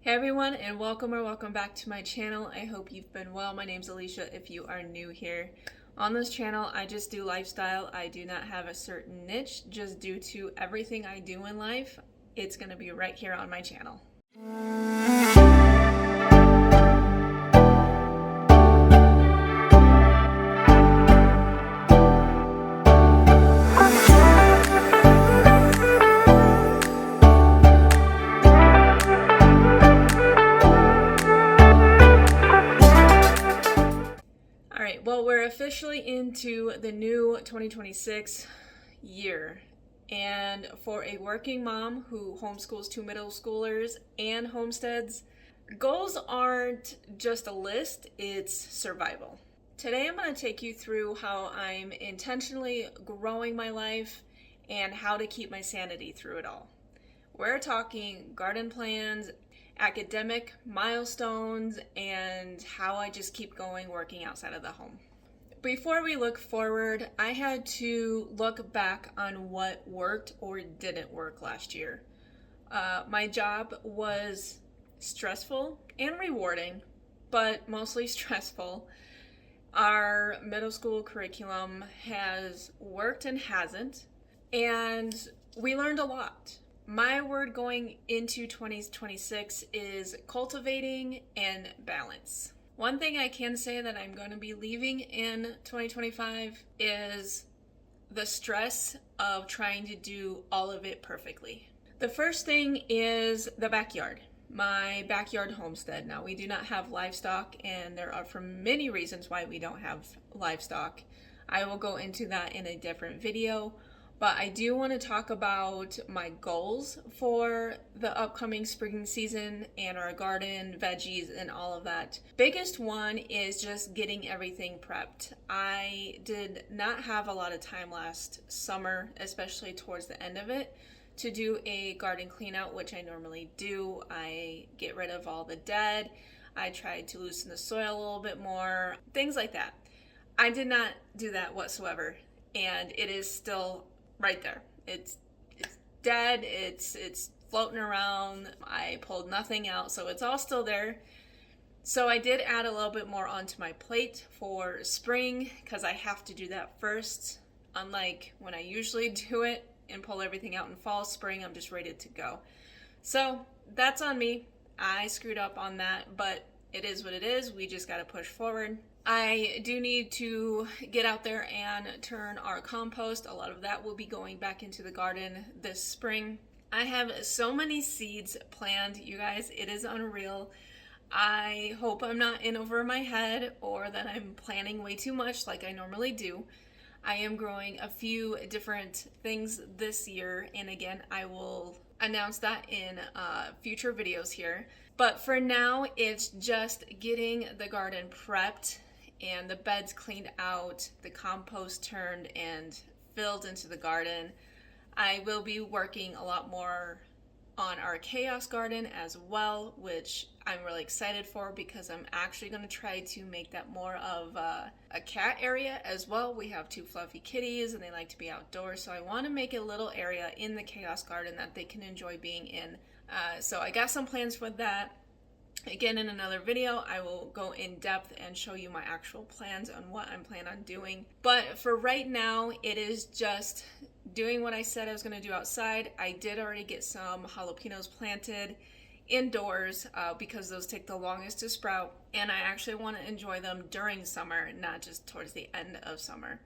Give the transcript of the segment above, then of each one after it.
Hey everyone, and welcome back to my channel. I hope you've been well. My name's Alicia if you are new here. On this channel, I just do lifestyle. I do not have a certain niche, just due to everything I do in life. It's going to be right here on my channel. Well, we're officially into the new 2026 year. And for a working mom who homeschools two middle schoolers and homesteads, goals aren't just a list, it's survival. Today I'm going to take you through how I'm intentionally growing my life and how to keep my sanity through it all. We're talking garden plans, academic milestones, and how I just keep going working outside of the home. Before we look forward, I had to look back on what worked or didn't work last year. My job was stressful and rewarding, but mostly stressful. Our middle school curriculum has worked and hasn't, and we learned a lot. My word going into 2026 is cultivating and balance. One thing I can say that I'm going to be leaving in 2025 is the stress of trying to do all of it perfectly. The first thing is the backyard. My backyard homestead. Now, we do not have livestock, and there are for many reasons why we don't have livestock. I will go into that in a different video. But I do want to talk about my goals for the upcoming spring season and our garden, veggies, and all of that. Biggest one is just getting everything prepped. I did not have a lot of time last summer, especially towards the end of it, to do a garden clean out, which I normally do. I get rid of all the dead. I tried to loosen the soil a little bit more, things like that. I did not do that whatsoever, and it is still right there. It's dead. It's floating around. I pulled nothing out, so it's all still there. So I did add a little bit more onto my plate for spring because I have to do that first. Unlike when I usually do it and pull everything out in fall, spring, I'm just ready to go. So that's on me. I screwed up on that, but it is what it is. We just got to push forward. I do need to get out there and turn our compost. A lot of that will be going back into the garden this spring. I have so many seeds planned, you guys. It is unreal. I hope I'm not in over my head or that I'm planning way too much like I normally do. I am growing a few different things this year, and again, I will announce that in future videos here. But for now, it's just getting the garden prepped and the beds cleaned out, the compost turned and filled into the garden. I will be working a lot more on our chaos garden as well, which I'm really excited for because I'm actually going to try to make that more of a cat area as well. We have two fluffy kitties and they like to be outdoors, so I want to make a little area in the chaos garden that they can enjoy being in. So I got some plans for that. Again, in another video, I will go in depth and show you my actual plans on what I'm planning on doing. But for right now, it is just doing what I said I was going to do outside. I did already get some jalapenos planted indoors because those take the longest to sprout. And I actually want to enjoy them during summer, not just towards the end of summer.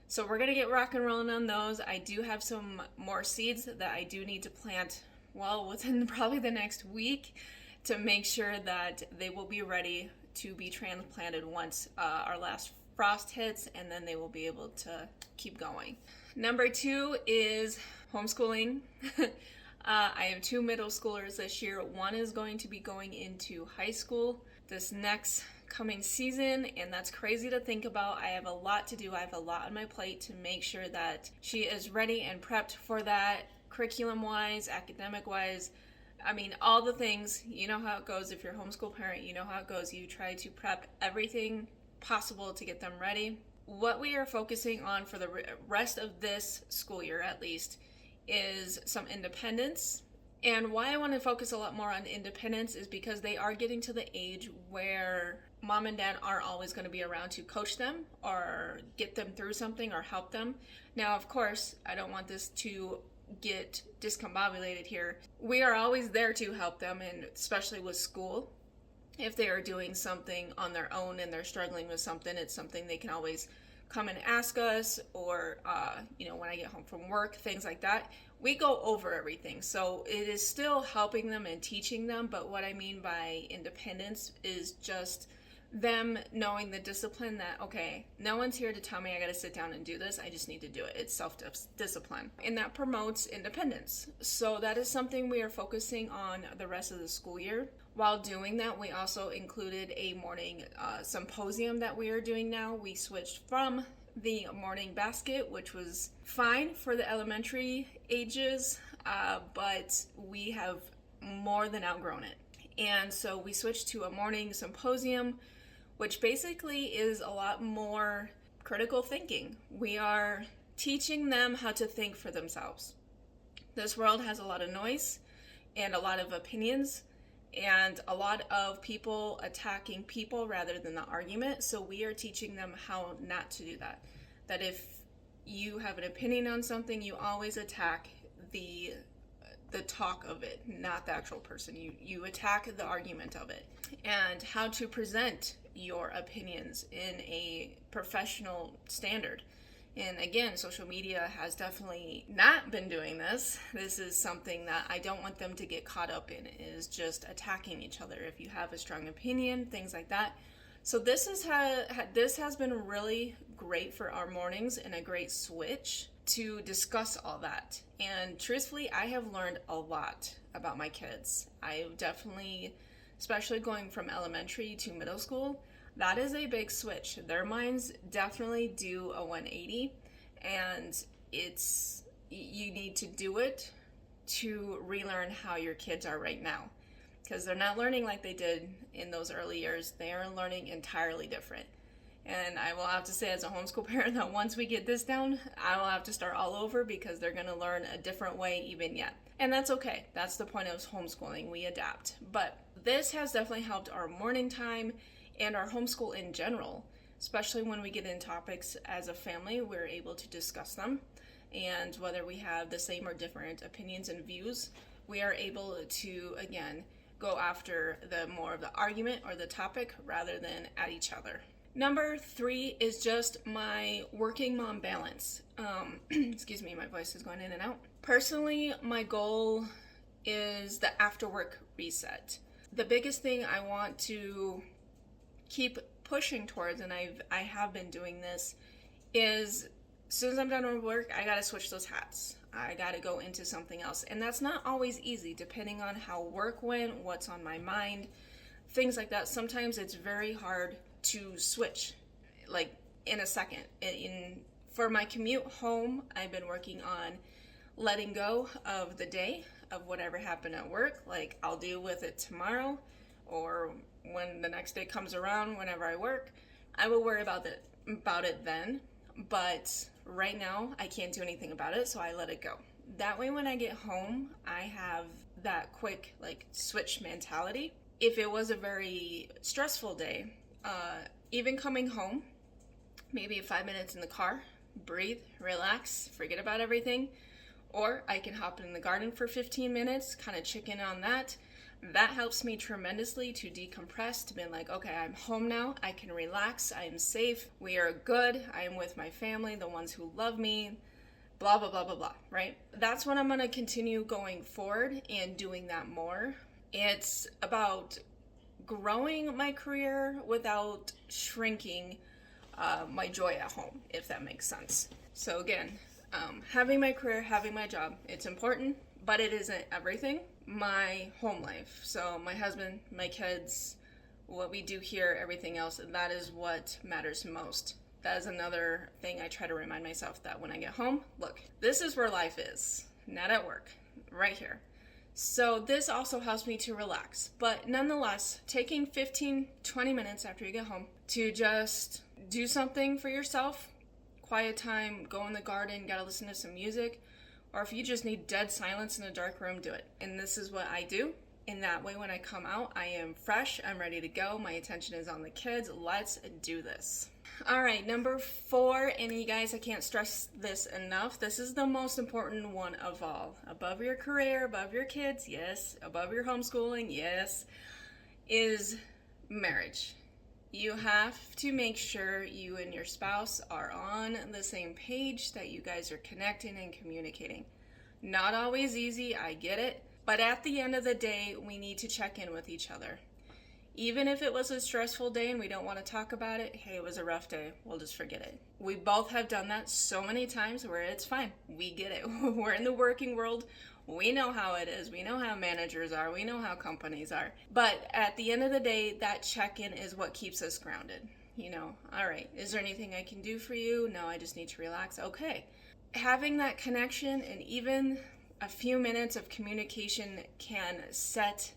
So we're going to get rock and rolling on those. I do have some more seeds that I do need to plant, well, within probably the next week, to make sure that they will be ready to be transplanted once our last frost hits, and then they will be able to keep going. Number 2 is homeschooling. I have 2 middle schoolers this year. One is going to be going into high school this next coming season, and that's crazy to think about. I have a lot to do. I have a lot on my plate to make sure that she is ready and prepped for that, curriculum-wise, academic-wise. I mean, all the things. You know how it goes. If you're a homeschool parent, you know how it goes. You try to prep everything possible to get them ready. What we are focusing on for the rest of this school year, at least, is some independence And why I want to focus a lot more on independence is because they are getting to the age where mom and dad aren't always going to be around to coach them or get them through something or help them. Now, of course, I don't want this to get discombobulated here. We are always there to help them, and especially with school. If they are doing something on their own and they're struggling with something, it's something they can always come and ask us, or when I get home from work, things like that. We go over everything, so it is still helping them and teaching them. But what I mean by independence is just them knowing the discipline that, okay, no one's here to tell me I got to sit down and do this. I just need to do it. It's self-discipline, and that promotes independence. So that is something we are focusing on the rest of the school year. While doing that, we also included a morning symposium that we are doing now. We switched from the morning basket, which was fine for the elementary ages, but we have more than outgrown it. And so we switched to a morning symposium, which basically is a lot more critical thinking. We are teaching them how to think for themselves. This world has a lot of noise and a lot of opinions and a lot of people attacking people rather than the argument. So we are teaching them how not to do that. That if you have an opinion on something, you always attack the talk of it, not the actual person. You attack the argument of it, and how to present your opinions in a professional standard. And again, social media has definitely not been doing this. This is something that I don't want them to get caught up in, is just attacking each other. If you have a strong opinion, things like that. So this has been really great for our mornings and a great switch to discuss all that. And truthfully, I have learned a lot about my kids. I definitely, especially going from elementary to middle school, that is a big switch. Their minds definitely do a 180, and you need to do it to relearn how your kids are right now, because they're not learning like they did in those early years. They are learning entirely different. And I will have to say, as a homeschool parent, that once we get this down, I will have to start all over, because they're going to learn a different way even yet. And that's okay. That's the point of homeschooling. We adapt. But this has definitely helped our morning time and our homeschool in general, especially when we get in topics as a family. We're able to discuss them, and whether we have the same or different opinions and views, we are able to, again, go after the more of the argument or the topic rather than at each other. Number 3 is just my working mom balance. Excuse me, my voice is going in and out. Personally, my goal is the after work reset. The biggest thing I want to keep pushing towards, and I have been doing this, is as soon as I'm done with work, I gotta switch those hats. I gotta go into something else. And that's not always easy, depending on how work went, what's on my mind, things like that. Sometimes it's very hard to switch, like in a second. For my commute home, I've been working on letting go of the day, of whatever happened at work. Like, I'll deal with it tomorrow, or when the next day comes around, whenever I work, I will worry about it then. But right now, I can't do anything about it, so I let it go. That way, when I get home, I have that quick, switch mentality. If it was a very stressful day, even coming home, maybe 5 minutes in the car, breathe, relax, forget about everything. Or I can hop in the garden for 15 minutes, kind of chicken on that. That helps me tremendously to decompress, to be like, okay, I'm home now, I can relax, I am safe, we are good, I am with my family, the ones who love me, blah, blah, blah, blah, blah, right? That's what I'm going to continue going forward and doing that more. It's about growing my career without shrinking my joy at home, if that makes sense. So again, having my career, having my job, it's important, but it isn't everything. My home life, so my husband, my kids, what we do here, everything else, that is what matters most. That is another thing I try to remind myself, that when I get home, look, this is where life is, not at work, right here. So this also helps me to relax. But nonetheless, taking 15-20 minutes after you get home to just do something for yourself, quiet time, go in the garden, gotta listen to some music, Or if you just need dead silence in a dark room, do it. And this is what I do. In that way, when I come out, I am fresh, I'm ready to go, my attention is on the kids, let's do this. All right, number 4, and you guys, I can't stress this enough, this is the most important one of all. Above your career, above your kids, yes, above your homeschooling, yes, is marriage. You have to make sure you and your spouse are on the same page, that you guys are connecting and communicating. Not always easy, I get it. But at the end of the day, we need to check in with each other. Even if it was a stressful day and we don't want to talk about it, hey, it was a rough day, we'll just forget it. We both have done that so many times where it's fine. We get it. We're in the working world. We know how it is. We know how managers are. We know how companies are. But at the end of the day, that check-in is what keeps us grounded. You know, all right, is there anything I can do for you? No, I just need to relax. Okay. Having that connection and even a few minutes of communication can set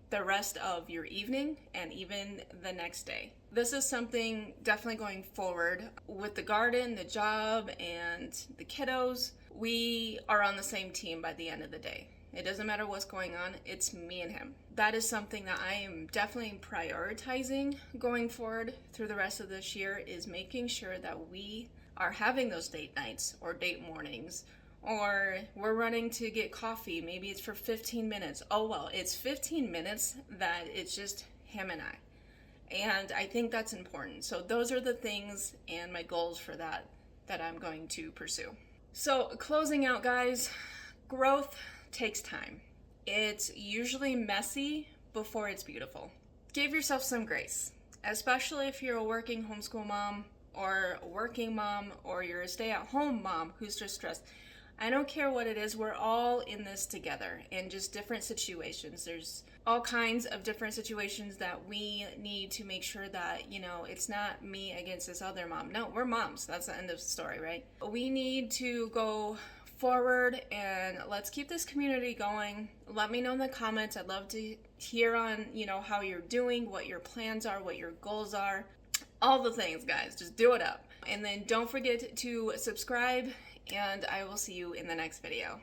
the rest of your evening and even the next day. This is something definitely going forward with the garden, the job, and the kiddos. We are on the same team by the end of the day. It doesn't matter what's going on, it's me and him. That is something that I am definitely prioritizing going forward through the rest of this year, is making sure that we are having those date nights or date mornings, or we're running to get coffee, maybe it's for 15 minutes. Oh well, it's 15 minutes that it's just him and I. And I think that's important. So those are the things and my goals for that I'm going to pursue. So closing out, guys, growth takes time. It's usually messy before it's beautiful. Give yourself some grace, especially if you're a working homeschool mom or a working mom, or you're a stay-at-home mom who's just stressed. I don't care what it is, we're all in this together in just different situations. There's all kinds of different situations that we need to make sure that, you know, it's not me against this other mom. No, we're moms. That's the end of the story, right? We need to go forward and let's keep this community going. Let me know in the comments. I'd love to hear on, you know, how you're doing, what your plans are, what your goals are. All the things, guys. Just do it up. And then don't forget to subscribe, and I will see you in the next video.